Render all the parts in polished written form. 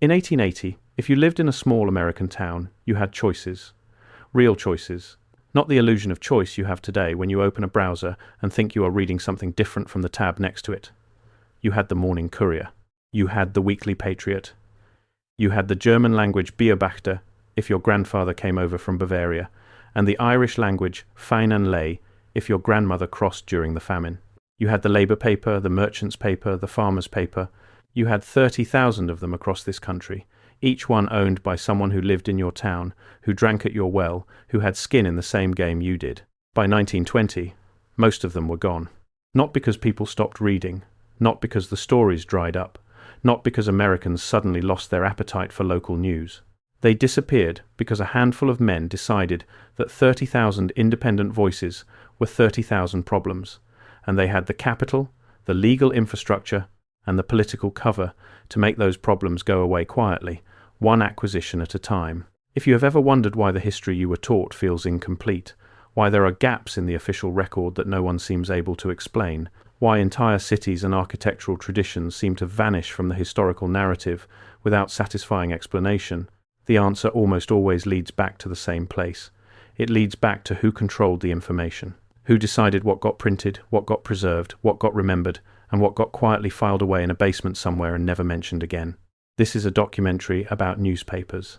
In 1880, if you lived in a small American town, you had choices. Real choices. Not the illusion of choice you have today when you open a browser and think you are reading something different from the tab next to it. You had the Morning Courier. You had the Weekly Patriot. You had the German language Beobachter, if your grandfather came over from Bavaria, and the Irish language Fein and Lay, if your grandmother crossed during the famine. You had the Labour paper, the Merchant's paper, the Farmer's paper. You had 30,000 of them across this country, each one owned by someone who lived in your town, who drank at your well, who had skin in the same game you did. By 1920, most of them were gone. Not because people stopped reading, not because the stories dried up, not because Americans suddenly lost their appetite for local news. They disappeared because a handful of men decided that 30,000 independent voices were 30,000 problems, and they had the capital, the legal infrastructure, and the political cover to make those problems go away quietly, one acquisition at a time. If you have ever wondered why the history you were taught feels incomplete, why there are gaps in the official record that no one seems able to explain, why entire cities and architectural traditions seem to vanish from the historical narrative without satisfying explanation, the answer almost always leads back to the same place. It leads back to who controlled the information, who decided what got printed, what got preserved, what got remembered, and what got quietly filed away in a basement somewhere and never mentioned again. This is a documentary about newspapers.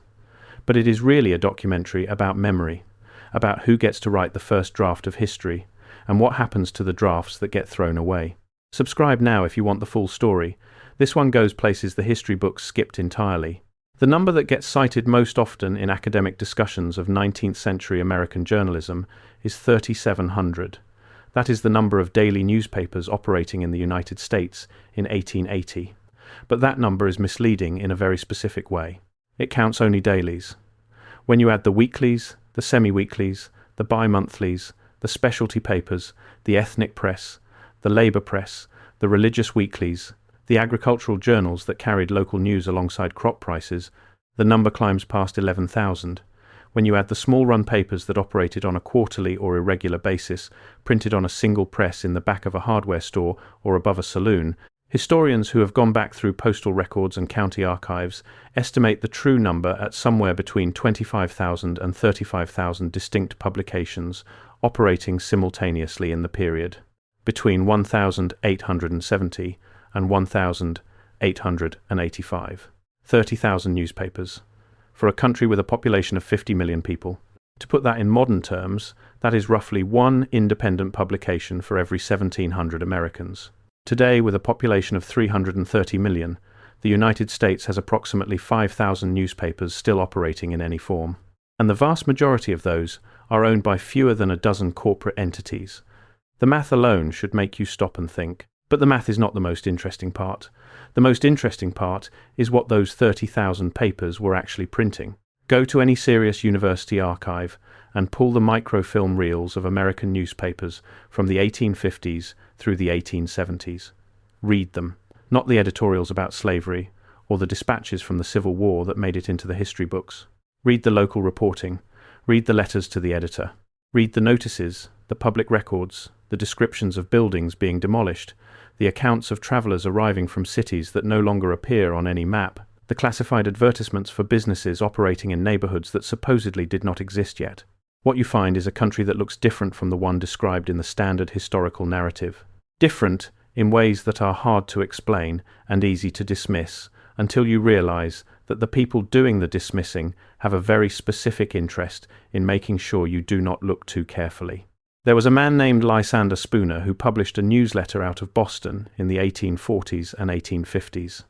But it is really a documentary about memory, about who gets to write the first draft of history, and what happens to the drafts that get thrown away. Subscribe now if you want the full story. This one goes places the history books skipped entirely. The number that gets cited most often in academic discussions of 19th century American journalism is 3,700. That is the number of daily newspapers operating in the United States in 1880. But that number is misleading in a very specific way. It counts only dailies. When you add the weeklies, the semi-weeklies, the bi-monthlies, the specialty papers, the ethnic press, the labor press, the religious weeklies, the agricultural journals that carried local news alongside crop prices, the number climbs past 11,000. When you add the small-run papers that operated on a quarterly or irregular basis, printed on a single press in the back of a hardware store or above a saloon, historians who have gone back through postal records and county archives estimate the true number at somewhere between 25,000 and 35,000 distinct publications operating simultaneously in the period, between 1,870 and 1,885. 30,000 newspapers. For a country with a population of 50 million people. To put that in modern terms, that is roughly one independent publication for every 1,700 Americans. Today, with a population of 330 million, the United States has approximately 5,000 newspapers still operating in any form. And the vast majority of those are owned by fewer than a dozen corporate entities. The math alone should make you stop and think. But the math is not the most interesting part. The most interesting part is what those 30,000 papers were actually printing. Go to any serious university archive and pull the microfilm reels of American newspapers from the 1850s through the 1870s. Read them, not the editorials about slavery or the dispatches from the Civil War that made it into the history books. Read the local reporting. Read the letters to the editor. Read the notices, the public records, the descriptions of buildings being demolished, the accounts of travelers arriving from cities that no longer appear on any map, the classified advertisements for businesses operating in neighborhoods that supposedly did not exist yet. What you find is a country that looks different from the one described in the standard historical narrative. Different in ways that are hard to explain and easy to dismiss until you realize that the people doing the dismissing have a very specific interest in making sure you do not look too carefully. There was a man named Lysander Spooner who published a newsletter out of Boston in the 1840s and 1850s.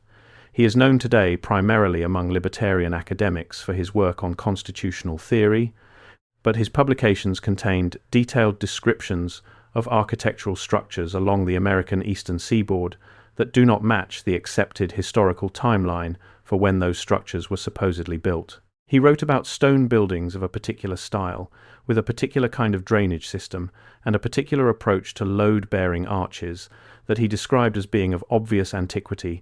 He is known today primarily among libertarian academics for his work on constitutional theory, but his publications contained detailed descriptions of architectural structures along the American eastern seaboard that do not match the accepted historical timeline for when those structures were supposedly built. He wrote about stone buildings of a particular style, with a particular kind of drainage system and a particular approach to load-bearing arches that he described as being of obvious antiquity,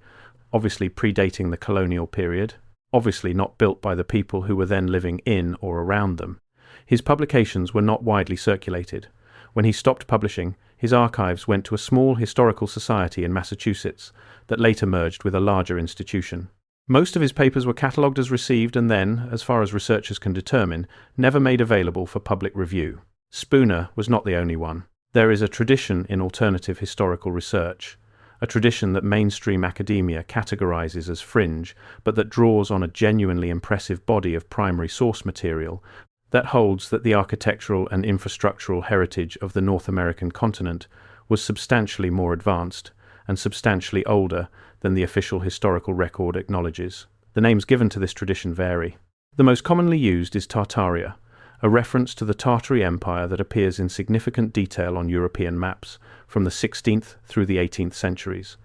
obviously predating the colonial period, obviously not built by the people who were then living in or around them. His publications were not widely circulated. When he stopped publishing, his archives went to a small historical society in Massachusetts that later merged with a larger institution. Most of his papers were catalogued as received and then, as far as researchers can determine, never made available for public review. Spooner was not the only one. There is a tradition in alternative historical research, a tradition that mainstream academia categorizes as fringe, but that draws on a genuinely impressive body of primary source material that holds that the architectural and infrastructural heritage of the North American continent was substantially more advanced and substantially older than the official historical record acknowledges. The names given to this tradition vary. The most commonly used is Tartaria, a reference to the Tartary Empire that appears in significant detail on European maps from the 16th through the 18th centuries,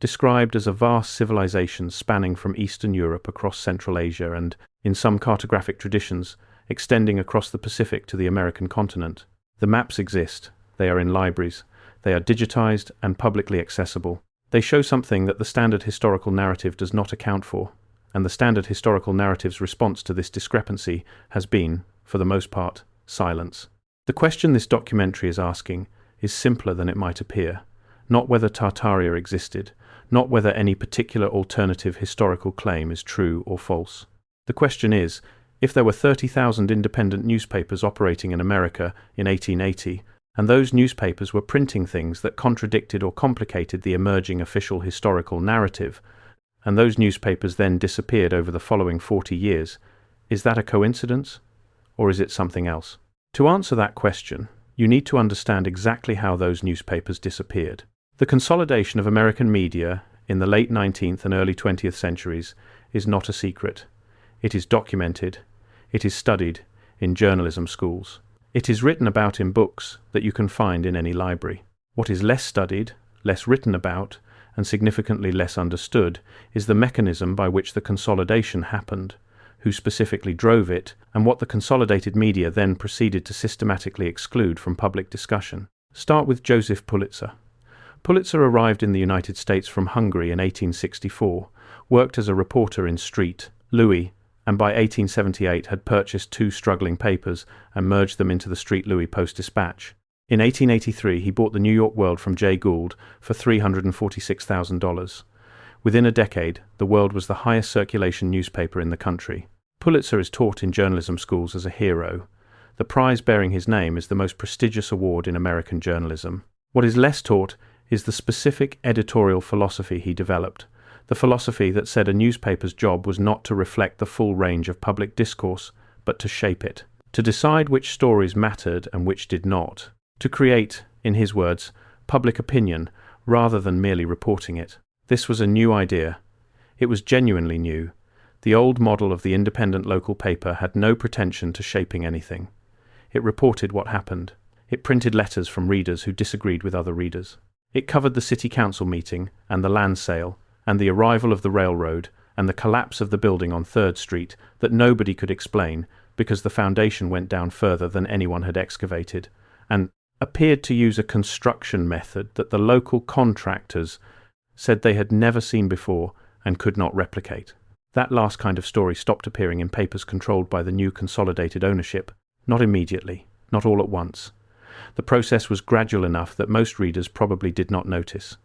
described as a vast civilization spanning from Eastern Europe across Central Asia and, in some cartographic traditions, extending across the Pacific to the American continent. The maps exist, they are in libraries, they are digitized and publicly accessible. They show something that the standard historical narrative does not account for, and the standard historical narrative's response to this discrepancy has been, for the most part, silence. The question this documentary is asking is simpler than it might appear, not whether Tartaria existed, not whether any particular alternative historical claim is true or false. The question is, if there were 30,000 independent newspapers operating in America in 1880, and those newspapers were printing things that contradicted or complicated the emerging official historical narrative, and those newspapers then disappeared over the following 40 years, is that a coincidence, or is it something else? To answer that question, you need to understand exactly how those newspapers disappeared. The consolidation of American media in the late 19th and early 20th centuries is not a secret. It is documented. It is studied in journalism schools. It is written about in books that you can find in any library. What is less studied, less written about, and significantly less understood is the mechanism by which the consolidation happened, who specifically drove it, and what the consolidated media then proceeded to systematically exclude from public discussion. Start with Joseph Pulitzer. Pulitzer arrived in the United States from Hungary in 1864, worked as a reporter in Street, Louis, and by 1878 had purchased 2 struggling papers and merged them into the Street Louis Post-Dispatch. In 1883 he bought the New York World from Jay Gould for $346,000. Within a decade, the World was the highest circulation newspaper in the country. Pulitzer is taught in journalism schools as a hero. The prize bearing his name is the most prestigious award in American journalism. What is less taught is the specific editorial philosophy he developed, the philosophy that said a newspaper's job was not to reflect the full range of public discourse, but to shape it, to decide which stories mattered and which did not, to create, in his words, public opinion rather than merely reporting it. This was a new idea. It was genuinely new. The old model of the independent local paper had no pretension to shaping anything. It reported what happened. It printed letters from readers who disagreed with other readers. It covered the city council meeting and the land sale and the arrival of the railroad and the collapse of the building on 3rd Street that nobody could explain because the foundation went down further than anyone had excavated, and appeared to use a construction method that the local contractors said they had never seen before and could not replicate. That last kind of story stopped appearing in papers controlled by the new consolidated ownership, not immediately, not all at once. The process was gradual enough that most readers probably did not notice.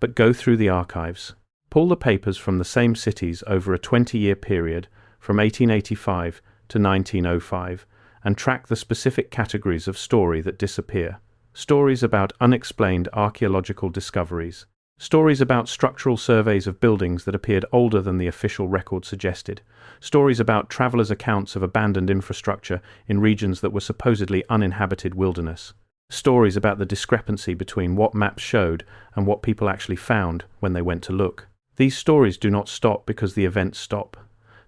But go through the archives. Pull the papers from the same cities over a 20-year period from 1885 to 1905 and track the specific categories of story that disappear. Stories about unexplained archaeological discoveries. Stories about structural surveys of buildings that appeared older than the official record suggested. Stories about travelers' accounts of abandoned infrastructure in regions that were supposedly uninhabited wilderness. Stories about the discrepancy between what maps showed and what people actually found when they went to look. These stories do not stop because the events stop.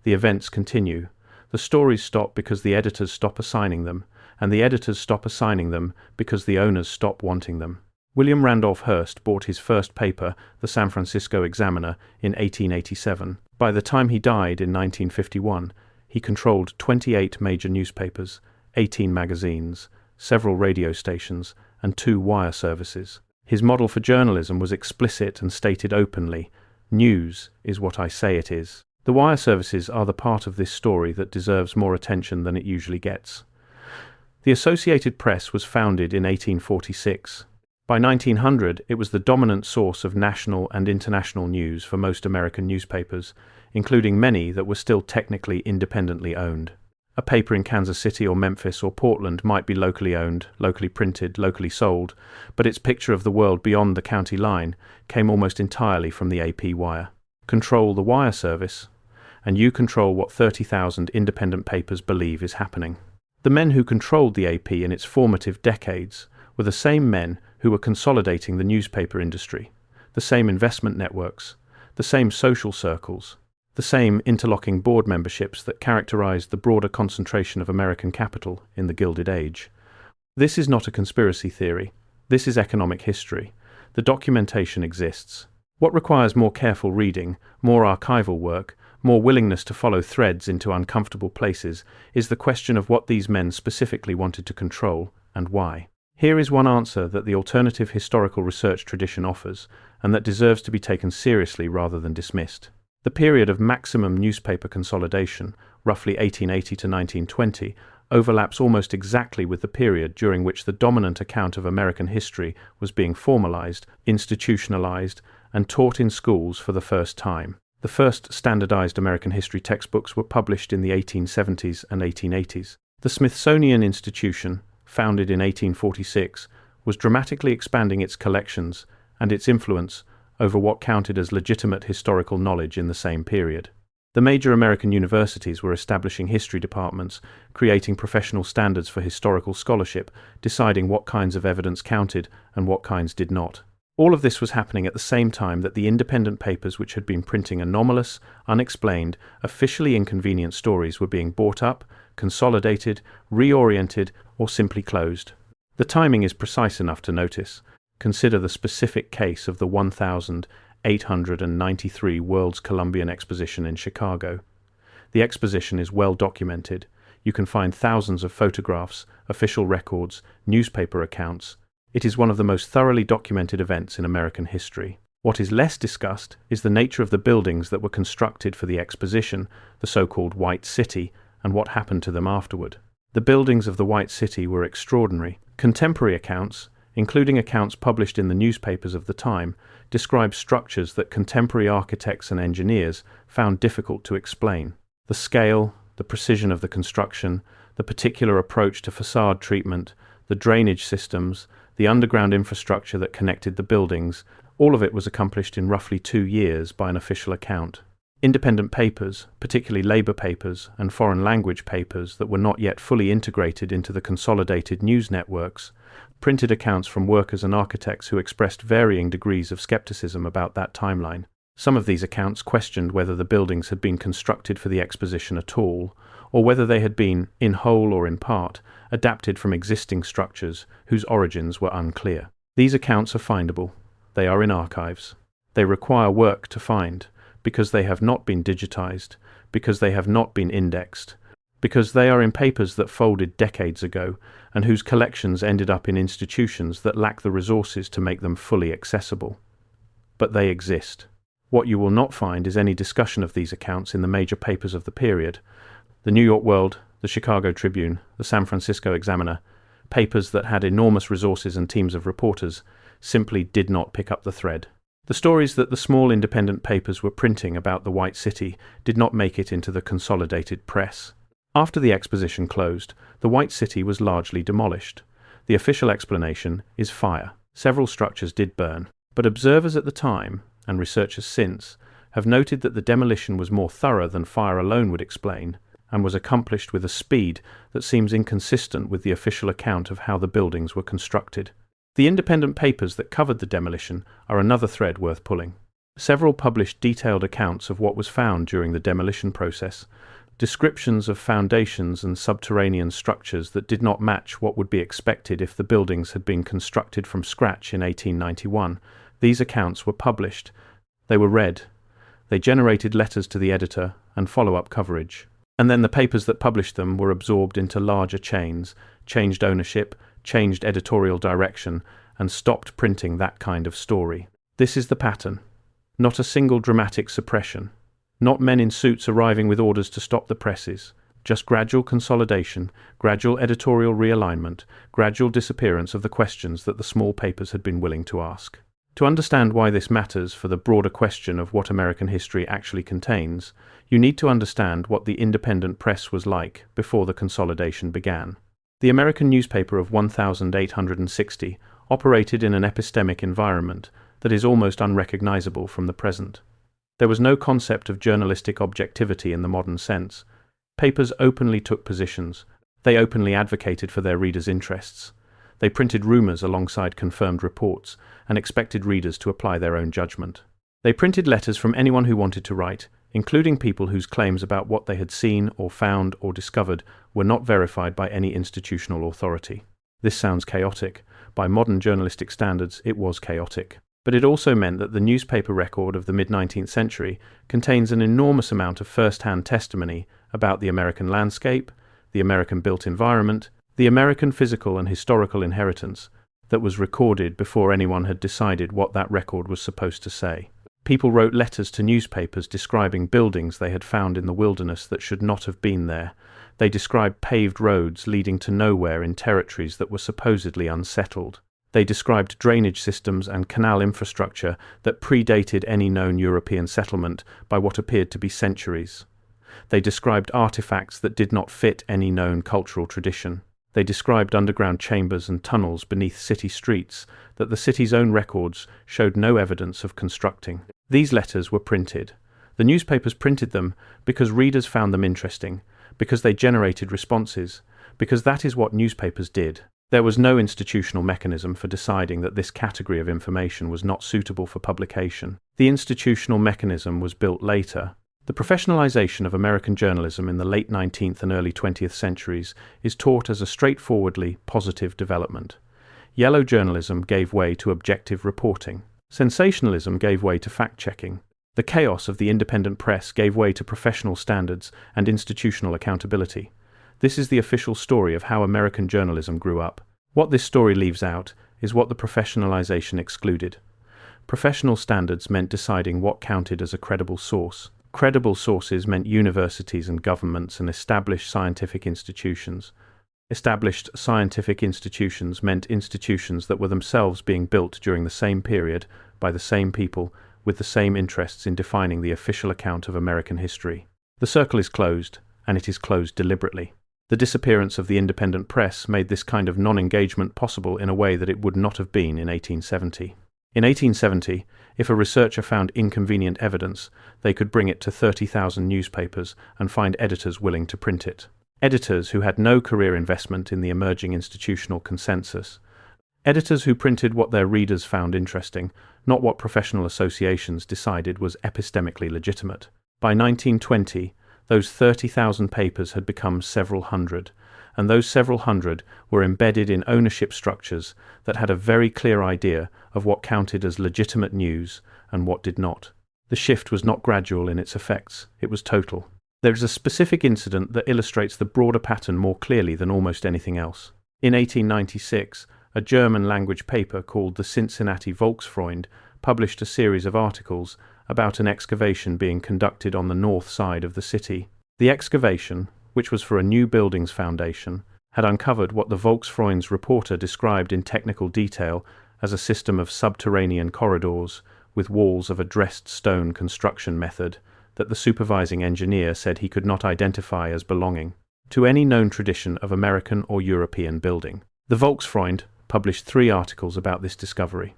The events continue. The stories stop because the editors stop assigning them, and the editors stop assigning them because the owners stop wanting them. William Randolph Hearst bought his first paper, the San Francisco Examiner, in 1887. By the time he died in 1951, he controlled 28 major newspapers, 18 magazines, several radio stations, and 2 wire services. His model for journalism was explicit and stated openly: news is what I say it is. The wire services are the part of this story that deserves more attention than it usually gets. The Associated Press was founded in 1846. By 1900, it was the dominant source of national and international news for most American newspapers, including many that were still technically independently owned. A paper in Kansas City or Memphis or Portland might be locally owned, locally printed, locally sold, but its picture of the world beyond the county line came almost entirely from the AP wire. Control the wire service, and you control what 30,000 independent papers believe is happening. The men who controlled the AP in its formative decades were the same men who were consolidating the newspaper industry, the same investment networks, the same social circles, the same interlocking board memberships that characterized the broader concentration of American capital in the Gilded Age. This is not a conspiracy theory. This is economic history. The documentation exists. What requires more careful reading, more archival work, more willingness to follow threads into uncomfortable places is the question of what these men specifically wanted to control and why. Here is one answer that the alternative historical research tradition offers, and that deserves to be taken seriously rather than dismissed. The period of maximum newspaper consolidation, roughly 1880 to 1920, overlaps almost exactly with the period during which the dominant account of American history was being formalized, institutionalized, and taught in schools for the first time. The first standardized American history textbooks were published in the 1870s and 1880s. The Smithsonian Institution, founded in 1846, was dramatically expanding its collections and its influence over what counted as legitimate historical knowledge in the same period. The major American universities were establishing history departments, creating professional standards for historical scholarship, deciding what kinds of evidence counted and what kinds did not. All of this was happening at the same time that the independent papers which had been printing anomalous, unexplained, officially inconvenient stories were being bought up, consolidated, reoriented, or simply closed. The timing is precise enough to notice. Consider the specific case of the 1893 World's Columbian Exposition in Chicago. The exposition is well documented. You can find thousands of photographs, official records, newspaper accounts. It is one of the most thoroughly documented events in American history. What is less discussed is the nature of the buildings that were constructed for the exposition, the so-called White City, and what happened to them afterward. The buildings of the White City were extraordinary. Contemporary accounts, including accounts published in the newspapers of the time, describe structures that contemporary architects and engineers found difficult to explain. The scale, the precision of the construction, the particular approach to facade treatment, the drainage systems, the underground infrastructure that connected the buildings, all of it was accomplished in roughly 2 years by an official account. Independent papers, particularly labor papers and foreign language papers that were not yet fully integrated into the consolidated news networks, printed accounts from workers and architects who expressed varying degrees of skepticism about that timeline. Some of these accounts questioned whether the buildings had been constructed for the exposition at all, or whether they had been, in whole or in part, adapted from existing structures whose origins were unclear. These accounts are findable. They are in archives. They require work to find, because they have not been digitized, because they have not been indexed, because they are in papers that folded decades ago and whose collections ended up in institutions that lack the resources to make them fully accessible. But they exist. What you will not find is any discussion of these accounts in the major papers of the period. The New York World, the Chicago Tribune, the San Francisco Examiner, papers that had enormous resources and teams of reporters, simply did not pick up the thread. The stories that the small independent papers were printing about the White City did not make it into the consolidated press. After the exposition closed, the White City was largely demolished. The official explanation is fire. Several structures did burn, but observers at the time, and researchers since, have noted that the demolition was more thorough than fire alone would explain, and was accomplished with a speed that seems inconsistent with the official account of how the buildings were constructed. The independent papers that covered the demolition are another thread worth pulling. Several published detailed accounts of what was found during the demolition process, descriptions of foundations and subterranean structures that did not match what would be expected if the buildings had been constructed from scratch in 1891. These accounts were published. They were read. They generated letters to the editor and follow-up coverage. And then the papers that published them were absorbed into larger chains, changed ownership, changed editorial direction, and stopped printing that kind of story. This is the pattern. Not a single dramatic suppression. Not men in suits arriving with orders to stop the presses, just gradual consolidation, gradual editorial realignment, gradual disappearance of the questions that the small papers had been willing to ask. To understand why this matters for the broader question of what American history actually contains, you need to understand what the independent press was like before the consolidation began. The American newspaper of 1860 operated in an epistemic environment that is almost unrecognizable from the present. There was no concept of journalistic objectivity in the modern sense. Papers openly took positions. They openly advocated for their readers' interests. They printed rumors alongside confirmed reports and expected readers to apply their own judgment. They printed letters from anyone who wanted to write, including people whose claims about what they had seen or found or discovered were not verified by any institutional authority. This sounds chaotic. By modern journalistic standards, it was chaotic. But it also meant that the newspaper record of the mid-19th century contains an enormous amount of first-hand testimony about the American landscape, the American built environment, the American physical and historical inheritance that was recorded before anyone had decided what that record was supposed to say. People wrote letters to newspapers describing buildings they had found in the wilderness that should not have been there. They described paved roads leading to nowhere in territories that were supposedly unsettled. They described drainage systems and canal infrastructure that predated any known European settlement by what appeared to be centuries. They described artifacts that did not fit any known cultural tradition. They described underground chambers and tunnels beneath city streets that the city's own records showed no evidence of constructing. These letters were printed. The newspapers printed them because readers found them interesting, because they generated responses, because that is what newspapers did. There was no institutional mechanism for deciding that this category of information was not suitable for publication. The institutional mechanism was built later. The professionalization of American journalism in the late 19th and early 20th centuries is taught as a straightforwardly positive development. Yellow journalism gave way to objective reporting. Sensationalism gave way to fact-checking. The chaos of the independent press gave way to professional standards and institutional accountability. This is the official story of how American journalism grew up. What this story leaves out is what the professionalization excluded. Professional standards meant deciding what counted as a credible source. Credible sources meant universities and governments and established scientific institutions. Established scientific institutions meant institutions that were themselves being built during the same period by the same people with the same interests in defining the official account of American history. The circle is closed, and it is closed deliberately. The disappearance of the independent press made this kind of non-engagement possible in a way that it would not have been in 1870. In 1870, if a researcher found inconvenient evidence, they could bring it to 30,000 newspapers and find editors willing to print it. Editors who had no career investment in the emerging institutional consensus. Editors who printed what their readers found interesting, not what professional associations decided was epistemically legitimate. By 1920, those 30,000 papers had become several hundred, and those several hundred were embedded in ownership structures that had a very clear idea of what counted as legitimate news and what did not. The shift was not gradual in its effects, it was total. There is a specific incident that illustrates the broader pattern more clearly than almost anything else. In 1896, a German-language paper called the Cincinnati Volksfreund published a series of articles about an excavation being conducted on the north side of the city. The excavation, which was for a new building's foundation, had uncovered what the Volksfreund's reporter described in technical detail as a system of subterranean corridors with walls of a dressed stone construction method that the supervising engineer said he could not identify as belonging to any known tradition of American or European building. The Volksfreund published 3 articles about this discovery.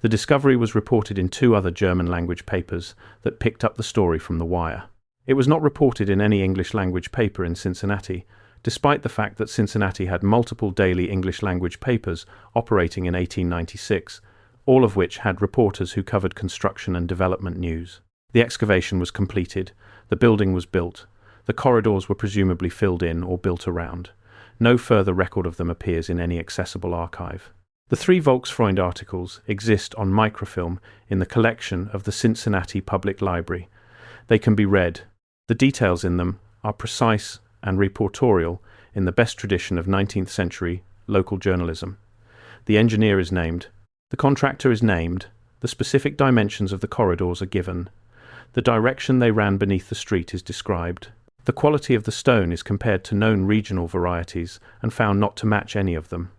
The discovery was reported in 2 other German-language papers that picked up the story from the wire. It was not reported in any English-language paper in Cincinnati, despite the fact that Cincinnati had multiple daily English-language papers operating in 1896, all of which had reporters who covered construction and development news. The excavation was completed, the building was built, the corridors were presumably filled in or built around. No further record of them appears in any accessible archive. The 3 Volksfreund articles exist on microfilm in the collection of the Cincinnati Public Library. They can be read. The details in them are precise and reportorial in the best tradition of 19th century local journalism. The engineer is named. The contractor is named. The specific dimensions of the corridors are given. The direction they ran beneath the street is described. The quality of the stone is compared to known regional varieties and found not to match any of them.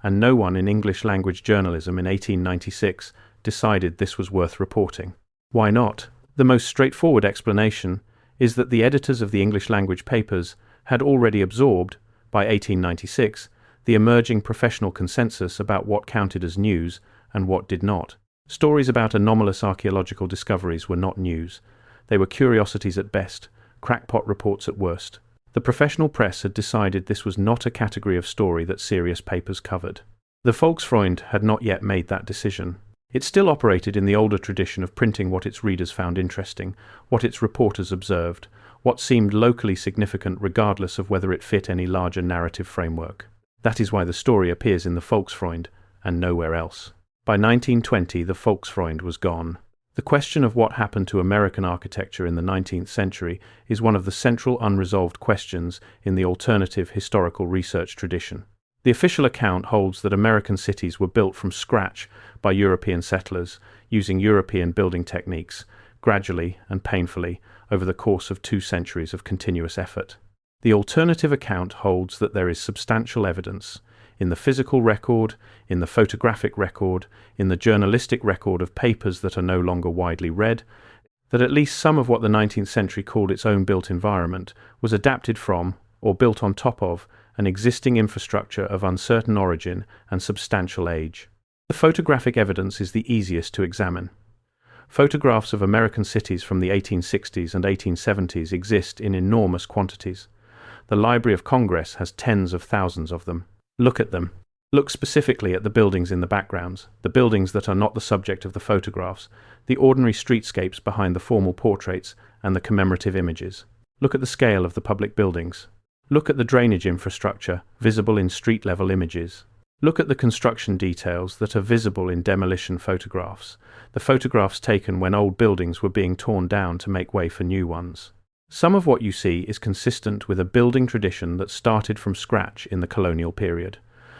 And no one in English-language journalism in 1896 decided this was worth reporting. Why not? The most straightforward explanation is that the editors of the English-language papers had already absorbed, by 1896, the emerging professional consensus about what counted as news and what did not. Stories about anomalous archaeological discoveries were not news. They were curiosities at best, crackpot reports at worst. The professional press had decided this was not a category of story that serious papers covered. The Volksfreund had not yet made that decision. It still operated in the older tradition of printing what its readers found interesting, what its reporters observed, what seemed locally significant regardless of whether it fit any larger narrative framework. That is why the story appears in the Volksfreund and nowhere else. By 1920, the Volksfreund was gone. The question of what happened to American architecture in the 19th century is one of the central unresolved questions in the alternative historical research tradition. The official account holds that American cities were built from scratch by European settlers using European building techniques, gradually and painfully over the course of 2 centuries of continuous effort. The alternative account holds that there is substantial evidence in the physical record, in the photographic record, in the journalistic record of papers that are no longer widely read, that at least some of what the 19th century called its own built environment was adapted from, or built on top of, an existing infrastructure of uncertain origin and substantial age. The photographic evidence is the easiest to examine. Photographs of American cities from the 1860s and 1870s exist in enormous quantities. The Library of Congress has tens of thousands of them. Look at them. Look specifically at the buildings in the backgrounds, the buildings that are not the subject of the photographs, the ordinary streetscapes behind the formal portraits and the commemorative images. Look at the scale of the public buildings. Look at the drainage infrastructure visible in street-level images. Look at the construction details that are visible in demolition photographs, the photographs taken when old buildings were being torn down to make way for new ones. Some of what you see is consistent with a building tradition that started from scratch in the colonial period.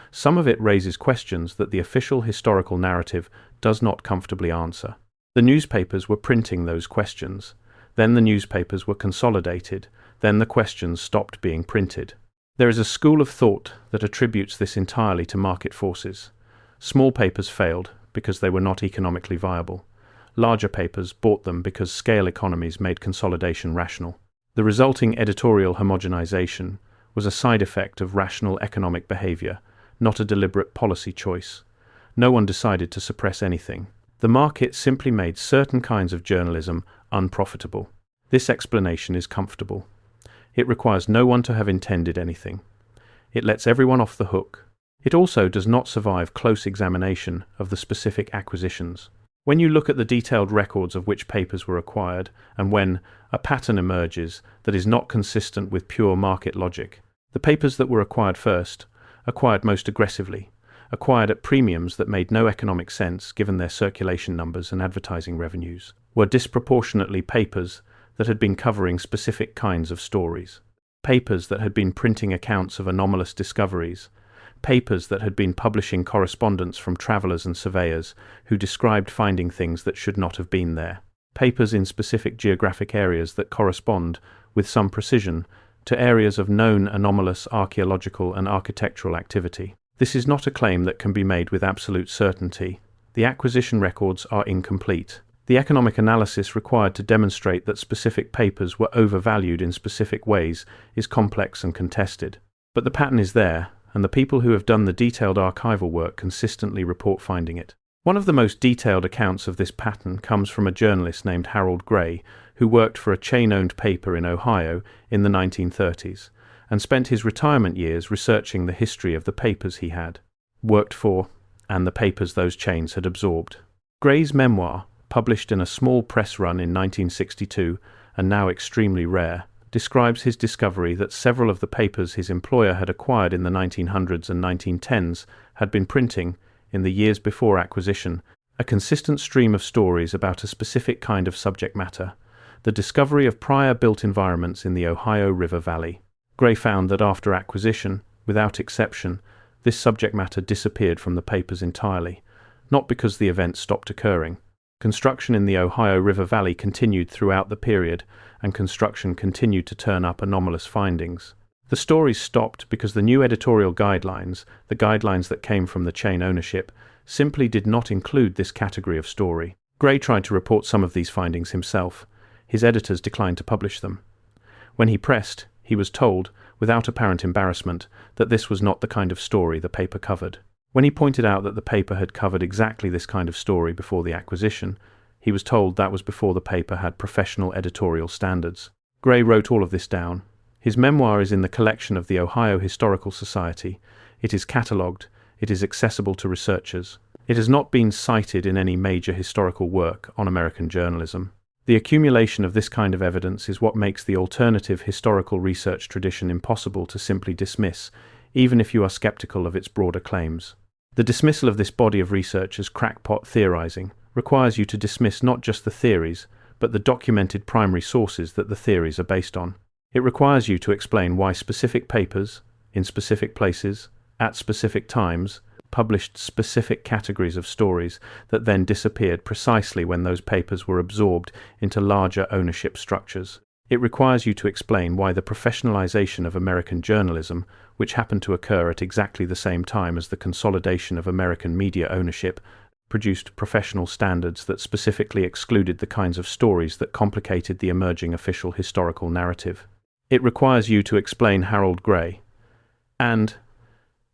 Some of it raises questions that the official historical narrative does not comfortably answer. The newspapers were printing those questions. Then the newspapers were consolidated. Then the questions stopped being printed. There is a school of thought that attributes this entirely to market forces. Small papers failed because they were not economically viable. Larger papers bought them because scale economies made consolidation rational. The resulting editorial homogenization was a side effect of rational economic behavior, not a deliberate policy choice. No one decided to suppress anything. The market simply made certain kinds of journalism unprofitable. This explanation is comfortable. It requires no one to have intended anything. It lets everyone off the hook. It also does not survive close examination of the specific acquisitions. When you look at the detailed records of which papers were acquired, and when a pattern emerges that is not consistent with pure market logic, the papers that were acquired first, acquired most aggressively, acquired at premiums that made no economic sense given their circulation numbers and advertising revenues, were disproportionately papers that had been covering specific kinds of stories, papers that had been printing accounts of anomalous discoveries, papers that had been publishing correspondence from travelers and surveyors who described finding things that should not have been there, papers in specific geographic areas that correspond, with some precision, to areas of known anomalous archaeological and architectural activity. This is not a claim that can be made with absolute certainty. The acquisition records are incomplete. The economic analysis required to demonstrate that specific papers were overvalued in specific ways is complex and contested. But the pattern is there, and the people who have done the detailed archival work consistently report finding it. One of the most detailed accounts of this pattern comes from a journalist named Harold Gray, who worked for a chain-owned paper in Ohio in the 1930s, and spent his retirement years researching the history of the papers he had worked for and the papers those chains had absorbed. Gray's memoir, published in a small press run in 1962 and now extremely rare, describes his discovery that several of the papers his employer had acquired in the 1900s and 1910s had been printing, in the years before acquisition, a consistent stream of stories about a specific kind of subject matter, the discovery of prior built environments in the Ohio River Valley. Gray found that after acquisition, without exception, this subject matter disappeared from the papers entirely, not because the event stopped occurring, Construction in the Ohio River Valley continued throughout the period, and construction continued to turn up anomalous findings. The stories stopped because the new editorial guidelines, the guidelines that came from the chain ownership, simply did not include this category of story. Gray tried to report some of these findings himself. His editors declined to publish them. When he pressed, he was told, without apparent embarrassment, that this was not the kind of story the paper covered. When he pointed out that the paper had covered exactly this kind of story before the acquisition, he was told that was before the paper had professional editorial standards. Gray wrote all of this down. His memoir is in the collection of the Ohio Historical Society. It is catalogued. It is accessible to researchers. It has not been cited in any major historical work on American journalism. The accumulation of this kind of evidence is what makes the alternative historical research tradition impossible to simply dismiss, even if you are skeptical of its broader claims. The dismissal of this body of research as crackpot theorizing requires you to dismiss not just the theories, but the documented primary sources that the theories are based on. It requires you to explain why specific papers, in specific places, at specific times, published specific categories of stories that then disappeared precisely when those papers were absorbed into larger ownership structures. It requires you to explain why the professionalization of American journalism, which happened to occur at exactly the same time as the consolidation of American media ownership, produced professional standards that specifically excluded the kinds of stories that complicated the emerging official historical narrative. It requires you to explain Harold Gray and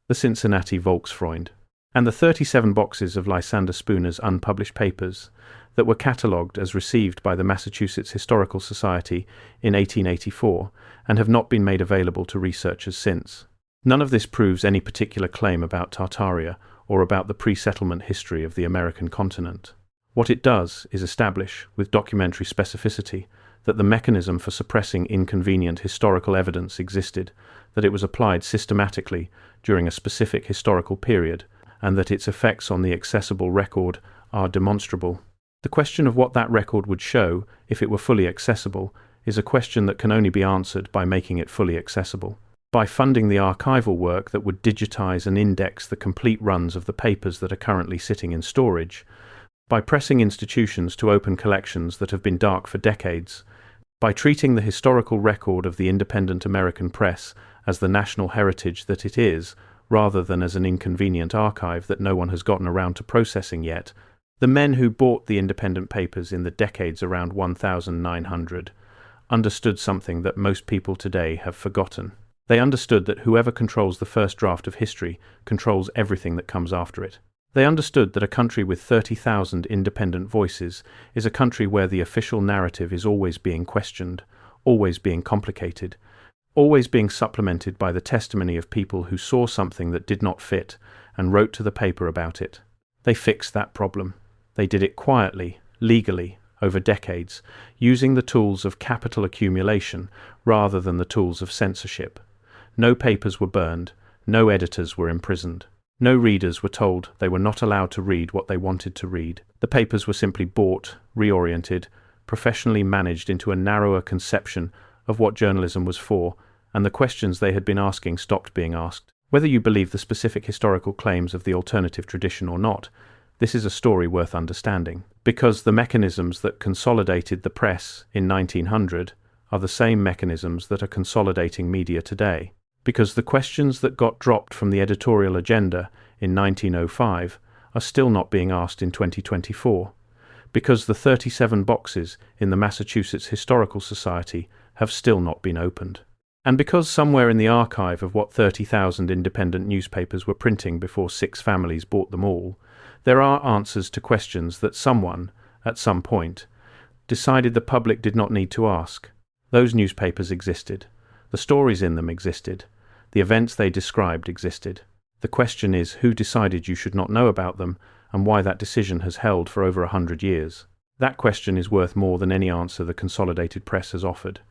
the Cincinnati Volksfreund, and the 37 boxes of Lysander Spooner's unpublished papers that were catalogued as received by the Massachusetts Historical Society in 1884 and have not been made available to researchers since. None of this proves any particular claim about Tartaria or about the pre-settlement history of the American continent. What it does is establish, with documentary specificity, that the mechanism for suppressing inconvenient historical evidence existed, that it was applied systematically during a specific historical period, and that its effects on the accessible record are demonstrable. The question of what that record would show, if it were fully accessible, is a question that can only be answered by making it fully accessible. By funding the archival work that would digitize and index the complete runs of the papers that are currently sitting in storage, by pressing institutions to open collections that have been dark for decades, by treating the historical record of the independent American press as the national heritage that it is, rather than as an inconvenient archive that no one has gotten around to processing yet, the men who bought the independent papers in the decades around 1900 understood something that most people today have forgotten. They understood that whoever controls the first draft of history controls everything that comes after it. They understood that a country with 30,000 independent voices is a country where the official narrative is always being questioned, always being complicated, always being supplemented by the testimony of people who saw something that did not fit and wrote to the paper about it. They fixed that problem. They did it quietly, legally, over decades, using the tools of capital accumulation rather than the tools of censorship. No papers were burned, no editors were imprisoned. No readers were told they were not allowed to read what they wanted to read. The papers were simply bought, reoriented, professionally managed into a narrower conception of what journalism was for, and the questions they had been asking stopped being asked. Whether you believe the specific historical claims of the alternative tradition or not, this is a story worth understanding, because the mechanisms that consolidated the press in 1900 are the same mechanisms that are consolidating media today. Because the questions that got dropped from the editorial agenda in 1905 are still not being asked in 2024. Because the 37 boxes in the Massachusetts Historical Society have still not been opened. And because somewhere in the archive of what 30,000 independent newspapers were printing before 6 families bought them all, there are answers to questions that someone, at some point, decided the public did not need to ask. Those newspapers existed. The stories in them existed. The events they described existed. The question is who decided you should not know about them and why that decision has held for over 100 years. That question is worth more than any answer the consolidated press has offered,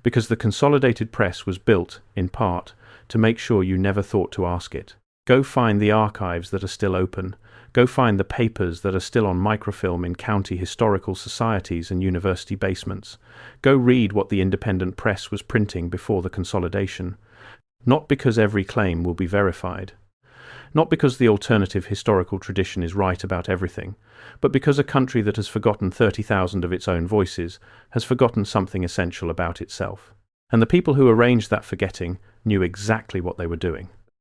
because the consolidated press was built, in part, to make sure you never thought to ask it. Go find the archives that are still open. Go find the papers that are still on microfilm in county historical societies and university basements. Go read what the independent press was printing before the consolidation. Not because every claim will be verified. Not because the alternative historical tradition is right about everything, but because a country that has forgotten 30,000 of its own voices has forgotten something essential about itself. And the people who arranged that forgetting knew exactly what they were doing.